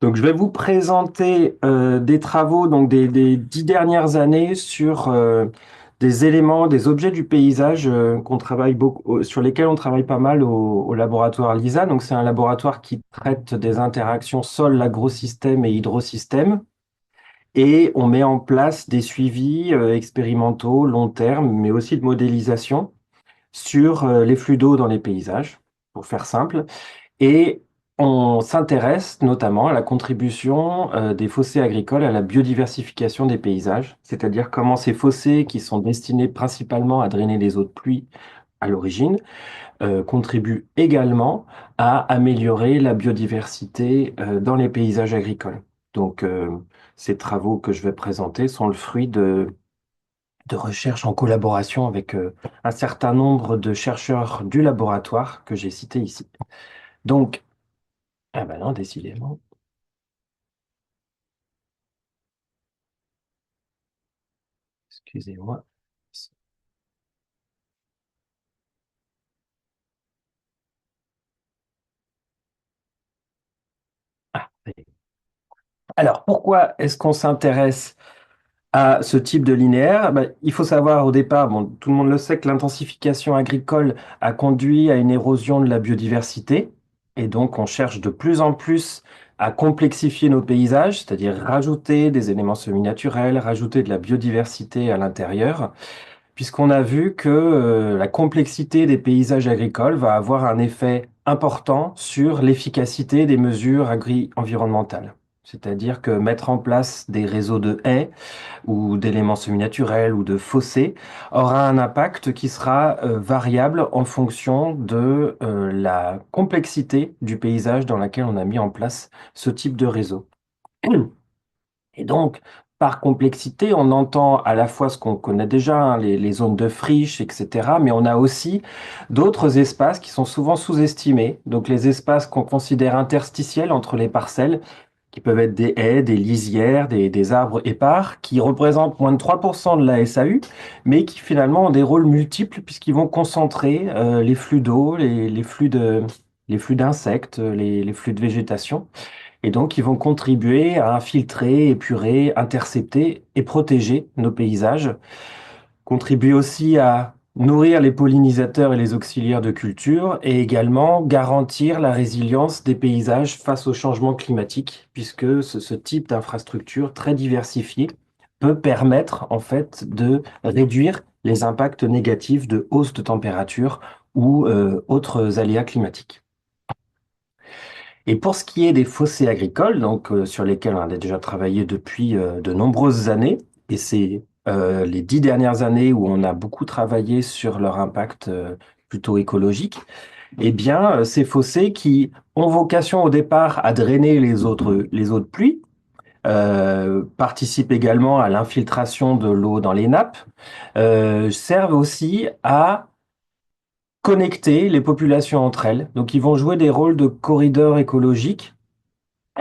Donc, je vais vous présenter des travaux des 10 dernières années sur des éléments, des objets du paysage qu'on travaille beaucoup, sur lesquels on travaille pas mal au laboratoire LISA. Donc, c'est un laboratoire qui traite des interactions sol-agrosystème et hydrosystème. Et on met en place des suivis expérimentaux, long terme, mais aussi de modélisation sur les flux d'eau dans les paysages, pour faire simple. Et on s'intéresse notamment à la contribution des fossés agricoles à la biodiversification des paysages, c'est-à-dire comment ces fossés, qui sont destinés principalement à drainer les eaux de pluie à l'origine, contribuent également à améliorer la biodiversité dans les paysages agricoles. Donc, ces travaux que je vais présenter sont le fruit de recherches en collaboration avec un certain nombre de chercheurs du laboratoire que j'ai cités ici. Donc, ah ben non, décidément. Excusez-moi. Ah, ça y est. Alors, pourquoi est-ce qu'on s'intéresse à ce type de linéaire? Ben, il faut savoir au départ, bon, tout le monde le sait, que l'intensification agricole a conduit à une érosion de la biodiversité. Et donc, on cherche de plus en plus à complexifier nos paysages, c'est-à-dire rajouter des éléments semi-naturels, rajouter de la biodiversité à l'intérieur, puisqu'on a vu que la complexité des paysages agricoles va avoir un effet important sur l'efficacité des mesures agri-environnementales. C'est-à-dire que mettre en place des réseaux de haies ou d'éléments semi-naturels ou de fossés aura un impact qui sera variable en fonction de la complexité du paysage dans lequel on a mis en place ce type de réseau. Et donc, par complexité, on entend à la fois ce qu'on connaît déjà, hein, les zones de friche, etc., mais on a aussi d'autres espaces qui sont souvent sous-estimés. Donc, les espaces qu'on considère interstitiels entre les parcelles, qui peuvent être des haies, des lisières, des arbres épars, qui représentent moins de 3% de la SAU, mais qui finalement ont des rôles multiples puisqu'ils vont concentrer les flux d'eau, les flux d'insectes, les flux de végétation. Et donc, ils vont contribuer à infiltrer, épurer, intercepter et protéger nos paysages, contribuer aussi à nourrir les pollinisateurs et les auxiliaires de culture et également garantir la résilience des paysages face au changement climatique, puisque ce type d'infrastructure très diversifiée peut permettre en fait de réduire les impacts négatifs de hausse de température ou autres aléas climatiques. Et pour ce qui est des fossés agricoles, donc sur lesquels on a déjà travaillé depuis de nombreuses années, et c'est les 10 dernières années où on a beaucoup travaillé sur leur impact plutôt écologique, eh bien, ces fossés qui ont vocation au départ à drainer les eaux de pluie, participent également à l'infiltration de l'eau dans les nappes, servent aussi à connecter les populations entre elles. Donc, ils vont jouer des rôles de corridors écologiques.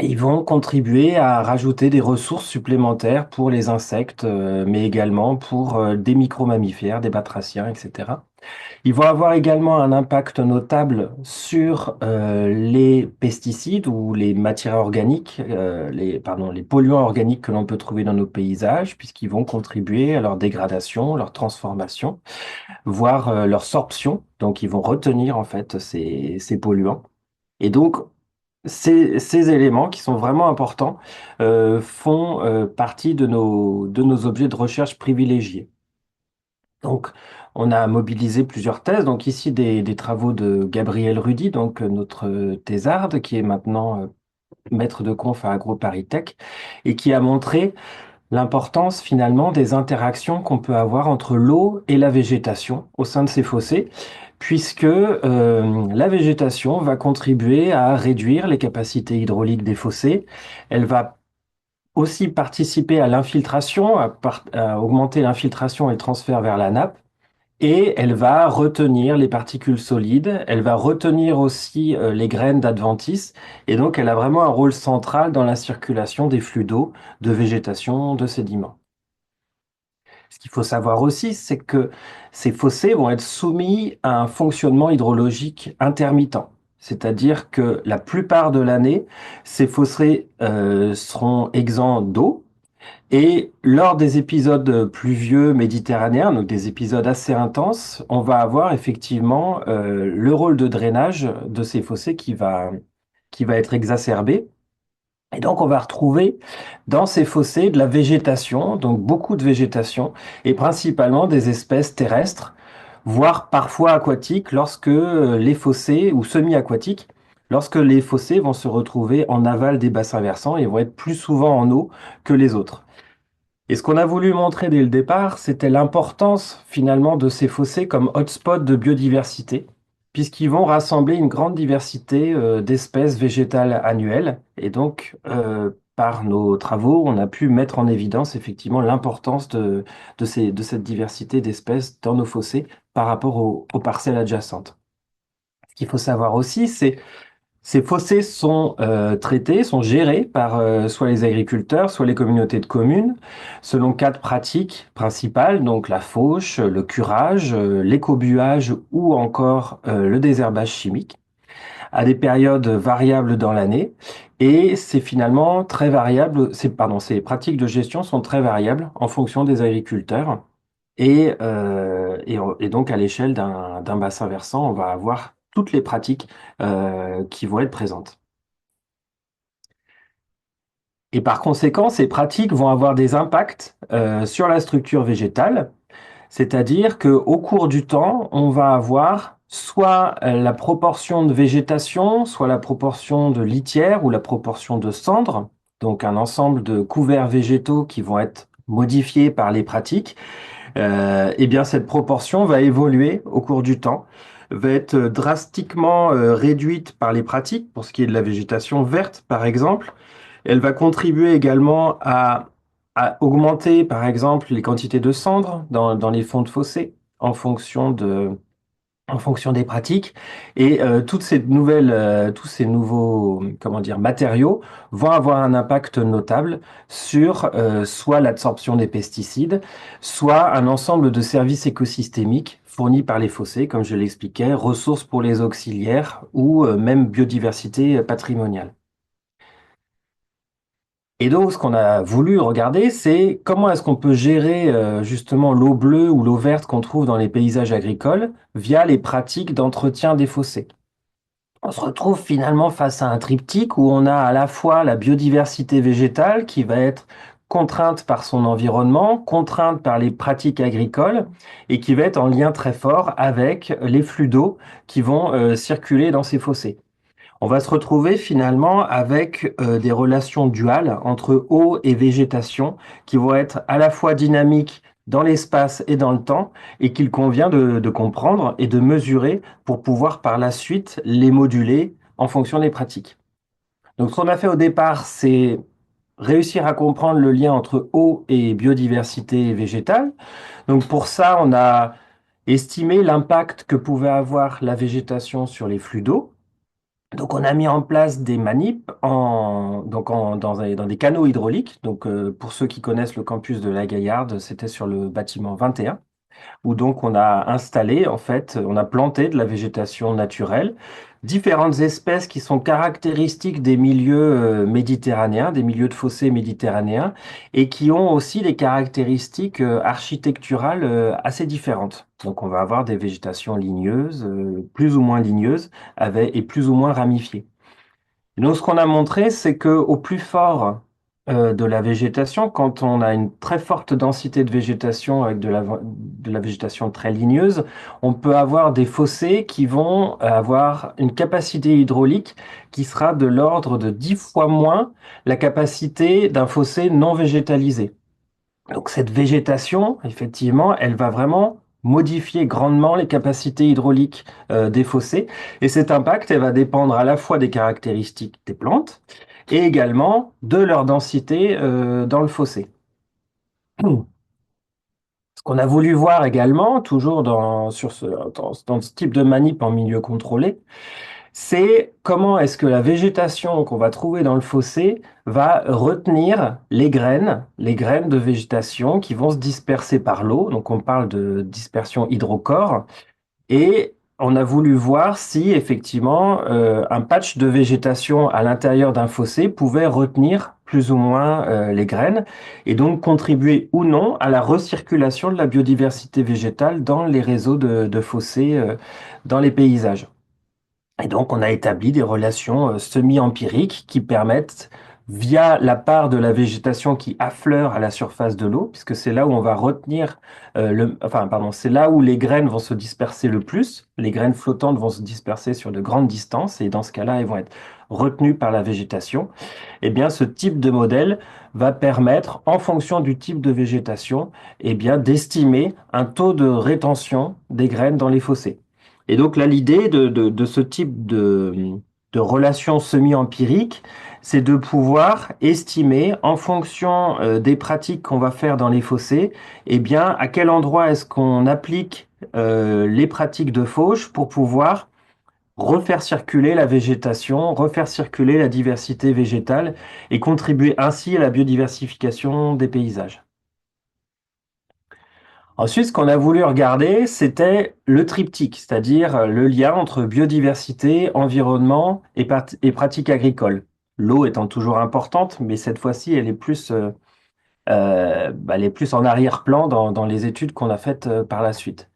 Ils vont contribuer à rajouter des ressources supplémentaires pour les insectes, mais également pour des micro-mammifères, des batraciens, etc. Ils vont avoir également un impact notable sur les pesticides ou les matières organiques, les polluants organiques que l'on peut trouver dans nos paysages, puisqu'ils vont contribuer à leur dégradation, leur transformation, voire leur sorption. Donc, ils vont retenir en fait ces polluants. Et donc, ces éléments qui sont vraiment importants font partie de nos objets de recherche privilégiés. Donc, on a mobilisé plusieurs thèses. Donc, ici, des travaux de Gabriel Rudy, donc notre thésarde, qui est maintenant maître de conf à AgroParisTech, et qui a montré l'importance finalement des interactions qu'on peut avoir entre l'eau et la végétation au sein de ces fossés, puisque la végétation va contribuer à réduire les capacités hydrauliques des fossés. Elle va aussi participer à l'infiltration, à augmenter l'infiltration et le transfert vers la nappe. Et elle va retenir les particules solides, elle va retenir aussi les graines d'adventice, et donc elle a vraiment un rôle central dans la circulation des flux d'eau, de végétation, de sédiments. Ce qu'il faut savoir aussi, c'est que ces fossés vont être soumis à un fonctionnement hydrologique intermittent. c'est-à-dire que la plupart de l'année, ces fossés seront exempts d'eau. Et lors des épisodes pluvieux méditerranéens, donc des épisodes assez intenses, on va avoir effectivement le rôle de drainage de ces fossés qui va être exacerbé. Et donc, on va retrouver dans ces fossés de la végétation, donc beaucoup de végétation, et principalement des espèces terrestres, voire parfois aquatiques, lorsque les fossés, ou semi-aquatiques, lorsque les fossés vont se retrouver en aval des bassins versants et vont être plus souvent en eau que les autres. Et ce qu'on a voulu montrer dès le départ, c'était l'importance finalement de ces fossés comme hotspot de biodiversité, puisqu'ils vont rassembler une grande diversité d'espèces végétales annuelles. Et donc, par nos travaux, on a pu mettre en évidence effectivement l'importance de cette diversité d'espèces dans nos fossés par rapport aux parcelles adjacentes. Ce qu'il faut savoir aussi, c'est ces fossés sont traités, sont gérés par soit les agriculteurs, soit les communautés de communes, selon quatre pratiques principales, donc la fauche, le curage, l'écobuage ou encore le désherbage chimique, à des périodes variables dans l'année. Et c'est finalement très variable, ces pratiques de gestion sont très variables en fonction des agriculteurs. Et donc, à l'échelle d'un bassin versant, on va avoir toutes les pratiques qui vont être présentes. Et par conséquent, ces pratiques vont avoir des impacts sur la structure végétale, c'est-à-dire qu'au cours du temps, on va avoir soit la proportion de végétation, soit la proportion de litière ou la proportion de cendres, donc un ensemble de couverts végétaux qui vont être modifiés par les pratiques. Eh bien, cette proportion va évoluer au cours du temps, va être drastiquement réduite par les pratiques, pour ce qui est de la végétation verte, par exemple. Elle va contribuer également à augmenter, par exemple, les quantités de cendres dans les fonds de fossé en fonction des pratiques. Et tous ces nouveaux, comment dire, matériaux vont avoir un impact notable sur soit l'absorption des pesticides, soit un ensemble de services écosystémiques fournis par les fossés, comme je l'expliquais, ressources pour les auxiliaires ou même biodiversité patrimoniale. Et donc, ce qu'on a voulu regarder, c'est comment est-ce qu'on peut gérer justement l'eau bleue ou l'eau verte qu'on trouve dans les paysages agricoles via les pratiques d'entretien des fossés. On se retrouve finalement face à un triptyque où on a à la fois la biodiversité végétale qui va être contrainte par son environnement, contrainte par les pratiques agricoles et qui va être en lien très fort avec les flux d'eau qui vont circuler dans ces fossés. On va se retrouver finalement avec des relations duales entre eau et végétation qui vont être à la fois dynamiques dans l'espace et dans le temps et qu'il convient de comprendre et de mesurer pour pouvoir par la suite les moduler en fonction des pratiques. Donc ce qu'on a fait au départ, c'est réussir à comprendre le lien entre eau et biodiversité végétale. Donc pour ça, on a estimé l'impact que pouvait avoir la végétation sur les flux d'eau. Donc, on a mis en place des manips dans des canaux hydrauliques. Donc, pour ceux qui connaissent le campus de la Gaillarde, c'était sur le bâtiment 21, où donc on a installé, en fait, on a planté de la végétation naturelle, différentes espèces qui sont caractéristiques des milieux méditerranéens, des milieux de fossés méditerranéens, et qui ont aussi des caractéristiques architecturales assez différentes. Donc on va avoir des végétations ligneuses, plus ou moins ligneuses, et plus ou moins ramifiées. Et donc, ce qu'on a montré, c'est que au plus fort de la végétation, quand on a une très forte densité de végétation avec de la végétation très ligneuse, on peut avoir des fossés qui vont avoir une capacité hydraulique qui sera de l'ordre de 10 fois moins la capacité d'un fossé non végétalisé. Donc cette végétation, effectivement, elle va vraiment modifier grandement les capacités hydrauliques des fossés. Et cet impact, elle va dépendre à la fois des caractéristiques des plantes et également de leur densité dans le fossé. Ce qu'on a voulu voir également, toujours dans ce type de manip en milieu contrôlé, c'est comment est-ce que la végétation qu'on va trouver dans le fossé va retenir les graines de végétation qui vont se disperser par l'eau. Donc on parle de dispersion hydrocore. Et on a voulu voir si effectivement un patch de végétation à l'intérieur d'un fossé pouvait retenir plus ou moins les graines et donc contribuer ou non à la recirculation de la biodiversité végétale dans les réseaux de fossés dans les paysages. Et donc, on a établi des relations semi-empiriques qui permettent, via la part de la végétation qui affleure à la surface de l'eau, puisque c'est là où on va retenir enfin, pardon, c'est là où les graines vont se disperser le plus. Les graines flottantes vont se disperser sur de grandes distances, et dans ce cas-là, elles vont être retenues par la végétation. Eh bien, ce type de modèle va permettre, en fonction du type de végétation, eh bien, d'estimer un taux de rétention des graines dans les fossés. Et donc là, l'idée de ce type de relation semi-empirique, c'est de pouvoir estimer, en fonction des pratiques qu'on va faire dans les fossés, eh bien, à quel endroit est-ce qu'on applique les pratiques de fauche pour pouvoir refaire circuler la végétation, refaire circuler la diversité végétale et contribuer ainsi à la biodiversification des paysages. Ensuite, ce qu'on a voulu regarder, c'était le triptyque, c'est-à-dire le lien entre biodiversité, environnement et pratiques agricoles. L'eau étant toujours importante, mais cette fois-ci, elle est plus en arrière-plan dans les études qu'on a faites par la suite.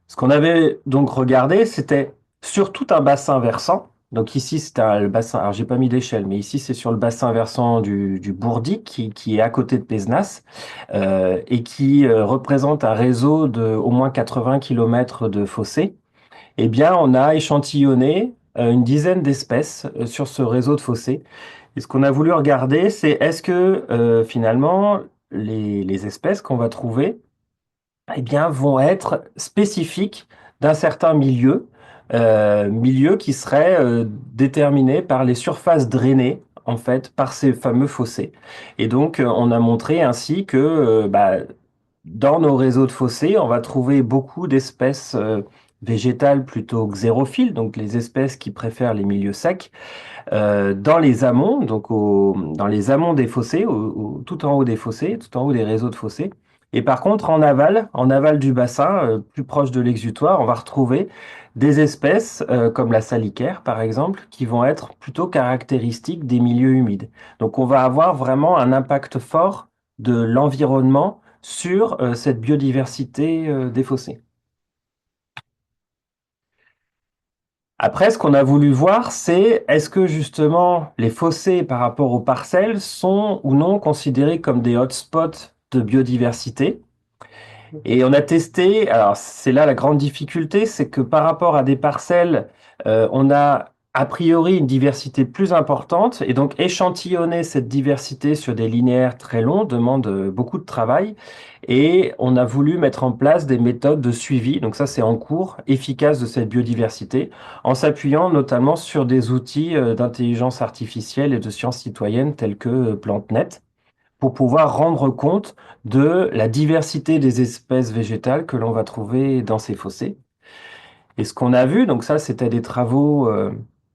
Ce qu'on avait donc regardé, c'était sur tout un bassin versant. Donc ici, c'est le bassin, alors j'ai pas mis d'échelle, mais ici, c'est sur le bassin versant du Bourdic, qui est à côté de Pézenas, et qui représente un réseau de au moins 80 kilomètres de fossés. Eh bien, on a échantillonné une dizaine d'espèces sur ce réseau de fossés. Et ce qu'on a voulu regarder, c'est est-ce que finalement, les espèces qu'on va trouver, eh bien, vont être spécifiques d'un certain milieu, milieu qui serait déterminé par les surfaces drainées, en fait, par ces fameux fossés. Et donc, on a montré ainsi que dans nos réseaux de fossés, on va trouver beaucoup d'espèces végétales plutôt xérophiles, donc les espèces qui préfèrent les milieux secs, dans les amont, donc dans les amont des fossés, tout en haut des fossés, tout en haut des réseaux de fossés. Et par contre, en aval du bassin, plus proche de l'exutoire, on va retrouver des espèces comme la salicaire, par exemple, qui vont être plutôt caractéristiques des milieux humides. Donc, on va avoir vraiment un impact fort de l'environnement sur cette biodiversité des fossés. Après, ce qu'on a voulu voir, c'est est-ce que justement les fossés par rapport aux parcelles sont ou non considérés comme des hotspots de biodiversité. Et on a testé, alors c'est là la grande difficulté, c'est que par rapport à des parcelles, on a a priori une diversité plus importante, et donc échantillonner cette diversité sur des linéaires très longs demande beaucoup de travail, et on a voulu mettre en place des méthodes de suivi, donc ça c'est en cours, efficace de cette biodiversité, en s'appuyant notamment sur des outils d'intelligence artificielle et de sciences citoyennes tels que PlanteNet pour pouvoir rendre compte de la diversité des espèces végétales que l'on va trouver dans ces fossés. Et ce qu'on a vu, donc ça, c'était des travaux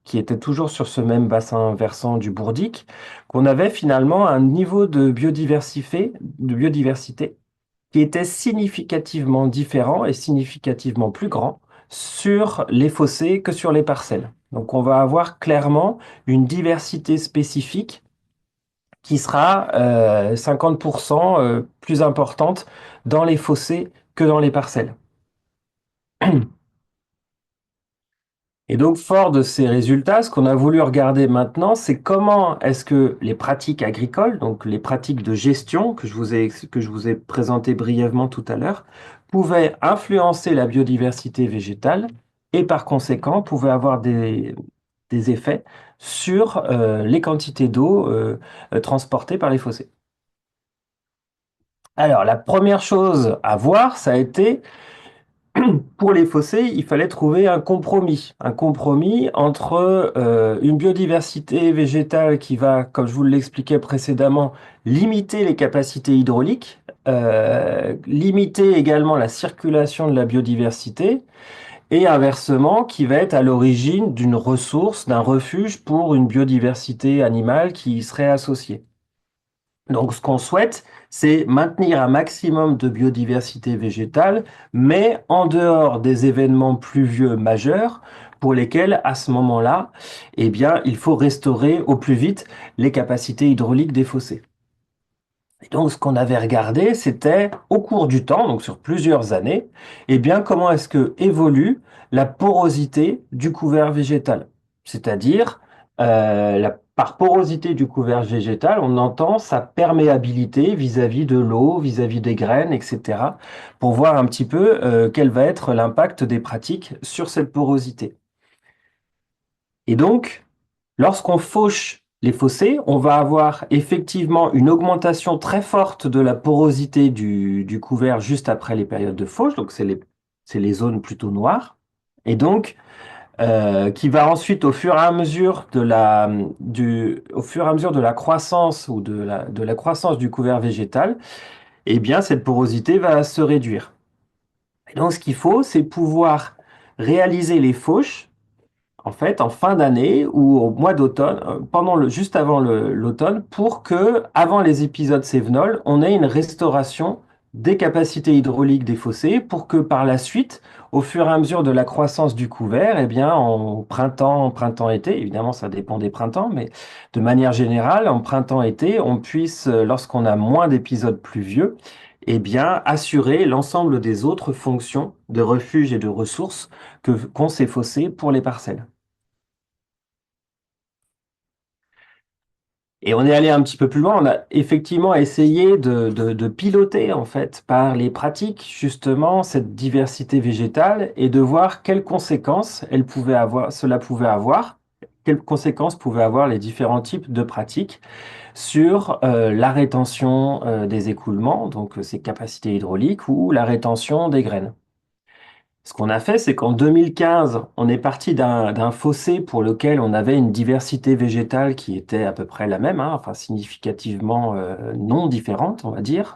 qui étaient toujours sur ce même bassin versant du Bourdic, qu'on avait finalement un niveau de biodiversité qui était significativement différent et significativement plus grand sur les fossés que sur les parcelles. Donc on va avoir clairement une diversité spécifique qui sera 50% plus importante dans les fossés que dans les parcelles. Et donc, fort de ces résultats, ce qu'on a voulu regarder maintenant, c'est comment est-ce que les pratiques agricoles, donc les pratiques de gestion que je vous ai présentées brièvement tout à l'heure, pouvaient influencer la biodiversité végétale et par conséquent pouvaient avoir des effets sur les quantités d'eau transportées par les fossés. Alors, la première chose à voir, ça a été, pour les fossés, il fallait trouver un compromis entre une biodiversité végétale qui va, comme je vous l'expliquais précédemment, limiter les capacités hydrauliques, limiter également la circulation de la biodiversité, et inversement, qui va être à l'origine d'une ressource, d'un refuge pour une biodiversité animale qui y serait associée. Donc, ce qu'on souhaite, c'est maintenir un maximum de biodiversité végétale, mais en dehors des événements pluvieux majeurs pour lesquels, à ce moment-là, eh bien, il faut restaurer au plus vite les capacités hydrauliques des fossés. Et donc, ce qu'on avait regardé, c'était au cours du temps, donc sur plusieurs années, eh bien, comment est-ce que évolue la porosité du couvert végétal. C'est-à-dire, par porosité du couvert végétal, on entend sa perméabilité vis-à-vis de l'eau, vis-à-vis des graines, etc., pour voir un petit peu quel va être l'impact des pratiques sur cette porosité. Et donc, lorsqu'on fauche les fossés, on va avoir effectivement une augmentation très forte de la porosité du couvert juste après les périodes de fauche, donc c'est les zones plutôt noires, et donc qui va ensuite, au fur et à mesure au fur et à mesure de la croissance ou de la croissance du couvert végétal, eh bien cette porosité va se réduire. Et donc ce qu'il faut, c'est pouvoir réaliser les fauches en fait, en fin d'année ou au mois d'automne, juste avant l'automne, pour que, avant les épisodes cévenols, on ait une restauration des capacités hydrauliques des fossés pour que par la suite, au fur et à mesure de la croissance du couvert, eh bien, en printemps-été, évidemment, ça dépend des printemps, mais de manière générale, en printemps-été, on puisse, lorsqu'on a moins d'épisodes pluvieux, eh bien, assurer l'ensemble des autres fonctions de refuge et de ressources qu'ont ces fossés pour les parcelles. Et on est allé un petit peu plus loin, on a effectivement essayé de piloter en fait par les pratiques justement cette diversité végétale et de voir quelles conséquences cela pouvait avoir, quelles conséquences pouvaient avoir les différents types de pratiques sur la rétention des écoulements, donc ces capacités hydrauliques ou la rétention des graines. Ce qu'on a fait, c'est qu'en 2015, on est parti d'un fossé pour lequel on avait une diversité végétale qui était à peu près la même, hein, enfin significativement non différente, on va dire,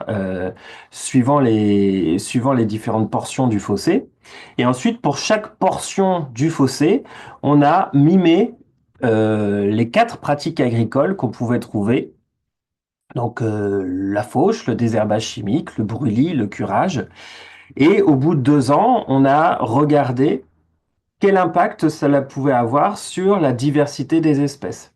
suivant les différentes portions du fossé. Et ensuite, pour chaque portion du fossé, on a mimé les quatre pratiques agricoles qu'on pouvait trouver. Donc la fauche, le désherbage chimique, le brûlis, le curage. Et au bout de 2 ans, on a regardé quel impact cela pouvait avoir sur la diversité des espèces.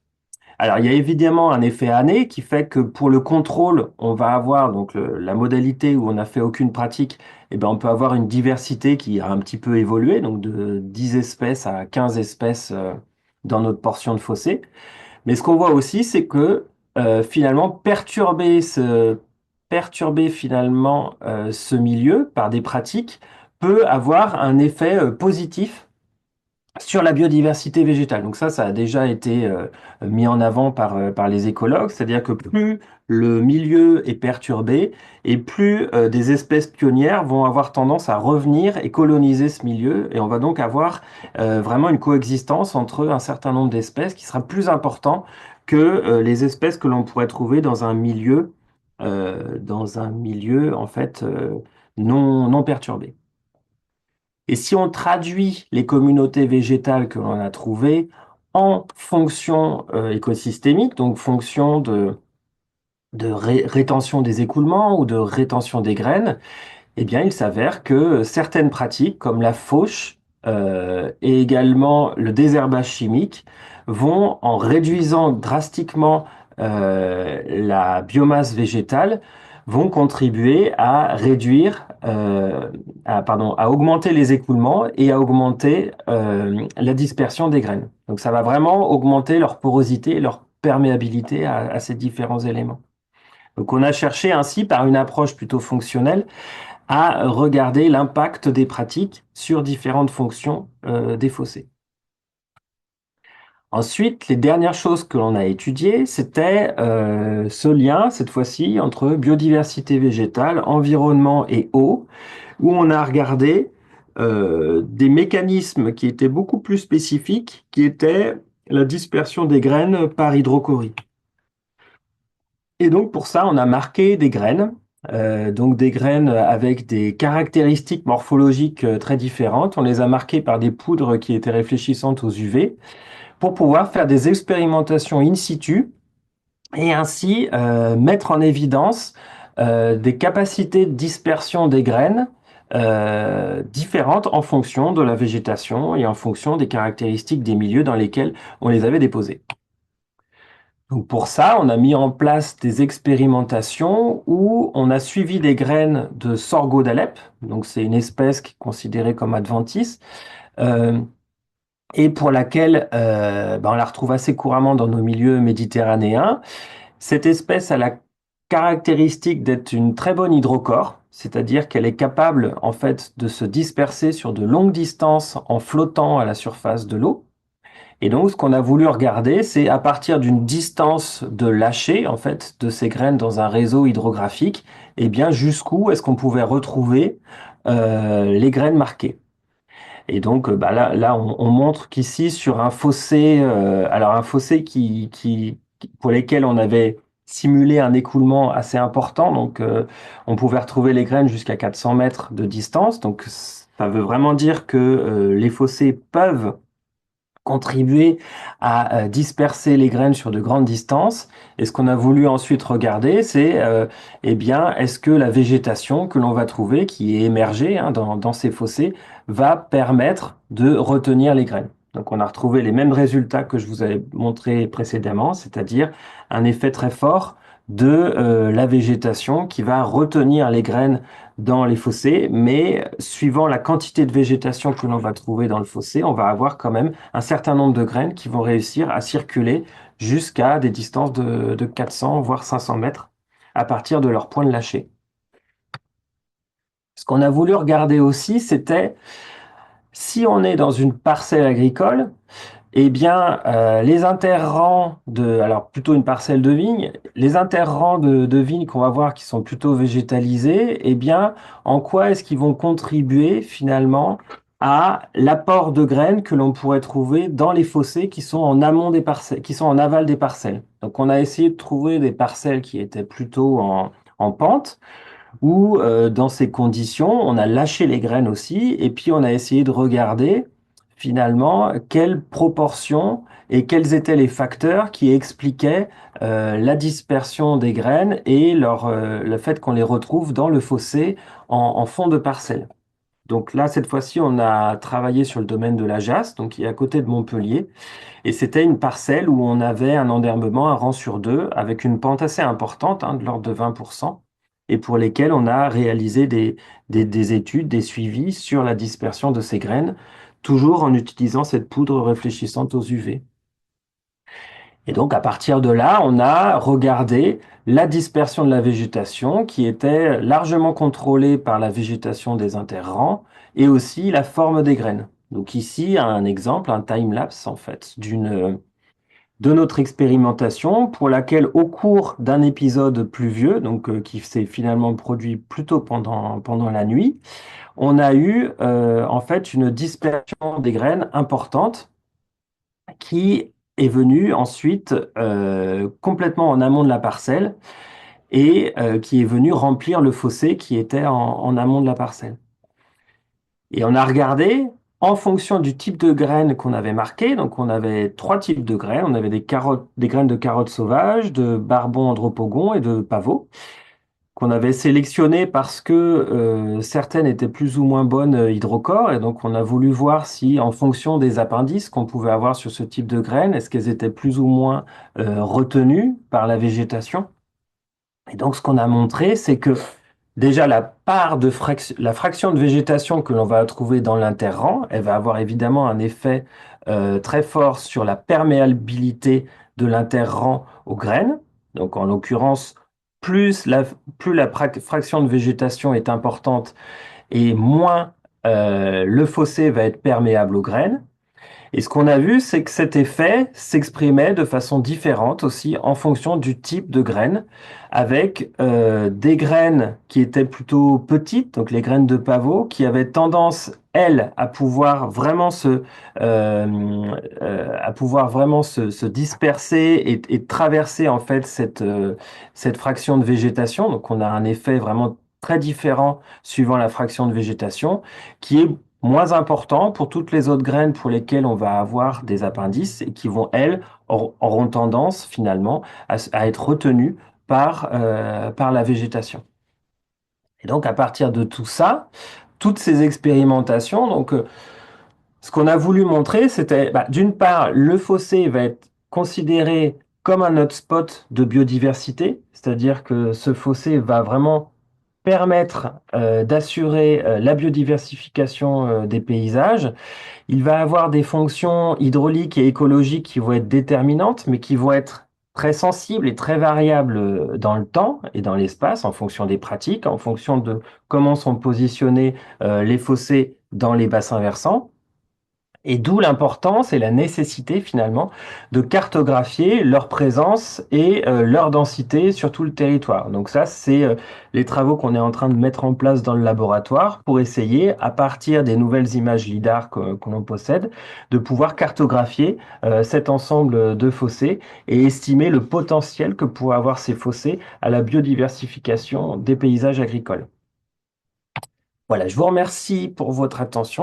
Alors, il y a évidemment un effet année qui fait que pour le contrôle, on va avoir donc la modalité où on n'a fait aucune pratique, eh ben, on peut avoir une diversité qui a un petit peu évolué, donc de 10 espèces à 15 espèces dans notre portion de fossé. Mais ce qu'on voit aussi, c'est que finalement, perturber finalement ce milieu par des pratiques peut avoir un effet positif sur la biodiversité végétale. Donc ça a déjà été mis en avant par les écologues, c'est-à-dire que plus le milieu est perturbé et plus des espèces pionnières vont avoir tendance à revenir et coloniser ce milieu. Et on va donc avoir vraiment une coexistence entre un certain nombre d'espèces qui sera plus important que les espèces que l'on pourrait trouver dans un milieu en fait non perturbé. Et si on traduit les communautés végétales que l'on a trouvées en fonction écosystémique, donc fonction de rétention des écoulements ou de rétention des graines, eh bien, il s'avère que certaines pratiques, comme la fauche et également le désherbage chimique, vont, en réduisant drastiquement la biomasse végétale, vont contribuer à à augmenter les écoulements et à augmenter la dispersion des graines. Donc, ça va vraiment augmenter leur porosité et leur perméabilité à ces différents éléments. Donc, on a cherché ainsi, par une approche plutôt fonctionnelle, à regarder l'impact des pratiques sur différentes fonctions des fossés. Ensuite, les dernières choses que l'on a étudiées, c'était ce lien, cette fois-ci, entre biodiversité végétale, environnement et eau, où on a regardé des mécanismes qui étaient beaucoup plus spécifiques, qui étaient la dispersion des graines par hydrochorie. Et donc pour ça, on a marqué des graines, donc des graines avec des caractéristiques morphologiques très différentes. On les a marquées par des poudres qui étaient réfléchissantes aux UV pour pouvoir faire des expérimentations in situ et ainsi mettre en évidence des capacités de dispersion des graines différentes en fonction de la végétation et en fonction des caractéristiques des milieux dans lesquels on les avait déposées. Donc pour ça, on a mis en place des expérimentations où on a suivi des graines de sorgho d'Alep, donc c'est une espèce qui est considérée comme adventice, euh, et pour laquelle on la retrouve assez couramment dans nos milieux méditerranéens. Cette espèce a la caractéristique d'être une très bonne hydrocore, c'est-à-dire qu'elle est capable en fait de se disperser sur de longues distances en flottant à la surface de l'eau. Et donc, ce qu'on a voulu regarder, c'est à partir d'une distance de lâcher, en fait, de ces graines dans un réseau hydrographique, eh bien, jusqu'où est-ce qu'on pouvait retrouver les graines marquées. Et donc, là, on montre qu'ici, sur un fossé, alors un fossé pour lesquels on avait simulé un écoulement assez important, donc on pouvait retrouver les graines jusqu'à 400 mètres de distance. Donc, ça veut vraiment dire que les fossés peuvent contribuer à disperser les graines sur de grandes distances. Et ce qu'on a voulu ensuite regarder, c'est eh bien, est-ce que la végétation que l'on va trouver, qui est émergée dans ces fossés, va permettre de retenir les graines. Donc on a retrouvé les mêmes résultats que je vous avais montré précédemment, c'est-à-dire un effet très fort de la végétation qui va retenir les graines dans les fossés, mais suivant la quantité de végétation que l'on va trouver dans le fossé, on va avoir quand même un certain nombre de graines qui vont réussir à circuler jusqu'à des distances de 400, voire 500 mètres à partir de leur point de lâcher. Ce qu'on a voulu regarder aussi, c'était si on est dans une parcelle agricole, eh bien, les interrangs alors plutôt une parcelle de vigne, les interrangs de vignes qu'on va voir qui sont plutôt végétalisés, eh bien, en quoi est-ce qu'ils vont contribuer finalement à l'apport de graines que l'on pourrait trouver dans les fossés qui sont en amont des parcelles, qui sont en aval des parcelles. Donc, on a essayé de trouver des parcelles qui étaient plutôt en pente où, dans ces conditions, on a lâché les graines aussi, et puis on a essayé de regarder finalement quelle proportion et quels étaient les facteurs qui expliquaient la dispersion des graines et le fait qu'on les retrouve dans le fossé en fond de parcelle. Donc là, cette fois-ci, on a travaillé sur le domaine de la Jasse, donc qui est à côté de Montpellier. Et c'était une parcelle où on avait un enderbement, un rang sur deux, avec une pente assez importante, de l'ordre de 20%, et pour lesquels on a réalisé des études, des suivis sur la dispersion de ces graines, toujours en utilisant cette poudre réfléchissante aux UV. Et donc, à partir de là, on a regardé la dispersion de la végétation qui était largement contrôlée par la végétation des interrangs et aussi la forme des graines. Donc ici, un exemple, un time-lapse en fait, de notre expérimentation pour laquelle au cours d'un épisode pluvieux, donc qui s'est finalement produit plutôt pendant la nuit, on a eu en fait une dispersion des graines importante qui est venue ensuite complètement en amont de la parcelle et qui est venue remplir le fossé qui était en amont de la parcelle. Et on a regardé en fonction du type de graines qu'on avait marqué. Donc, on avait trois types de graines. On avait des carottes, des graines de carottes sauvages, de barbon andropogon et de pavot, qu'on avait sélectionnées parce que certaines étaient plus ou moins bonnes hydrocores. Et donc, on a voulu voir si, en fonction des appendices qu'on pouvait avoir sur ce type de graines, est-ce qu'elles étaient plus ou moins retenues par la végétation. Et donc, ce qu'on a montré, c'est que déjà la part de la fraction de végétation que l'on va trouver dans l'interrang, elle va avoir évidemment un effet très fort sur la perméabilité de l'interrang aux graines. Donc, en l'occurrence, plus la fraction de végétation est importante et moins le fossé va être perméable aux graines. Et ce qu'on a vu, c'est que cet effet s'exprimait de façon différente aussi en fonction du type de graines, avec des graines qui étaient plutôt petites, donc les graines de pavot, qui avaient tendance, elles, à pouvoir vraiment se disperser et traverser en fait cette fraction de végétation. Donc on a un effet vraiment très différent suivant la fraction de végétation, qui est moins important pour toutes les autres graines pour lesquelles on va avoir des appendices et qui vont, elles, auront tendance finalement à être retenues par la végétation. Et donc, à partir de tout ça, toutes ces expérimentations, ce qu'on a voulu montrer, c'était, d'une part, le fossé va être considéré comme un hotspot de biodiversité, c'est-à-dire que ce fossé va vraiment permettre d'assurer la biodiversification des paysages. Il va avoir des fonctions hydrauliques et écologiques qui vont être déterminantes, mais qui vont être très sensibles et très variables dans le temps et dans l'espace, en fonction des pratiques, en fonction de comment sont positionnés les fossés dans les bassins versants. Et d'où l'importance et la nécessité finalement de cartographier leur présence et leur densité sur tout le territoire. Donc ça, c'est les travaux qu'on est en train de mettre en place dans le laboratoire pour essayer, à partir des nouvelles images LIDAR que l'on possède, de pouvoir cartographier cet ensemble de fossés et estimer le potentiel que pourraient avoir ces fossés à la biodiversification des paysages agricoles. Voilà, je vous remercie pour votre attention.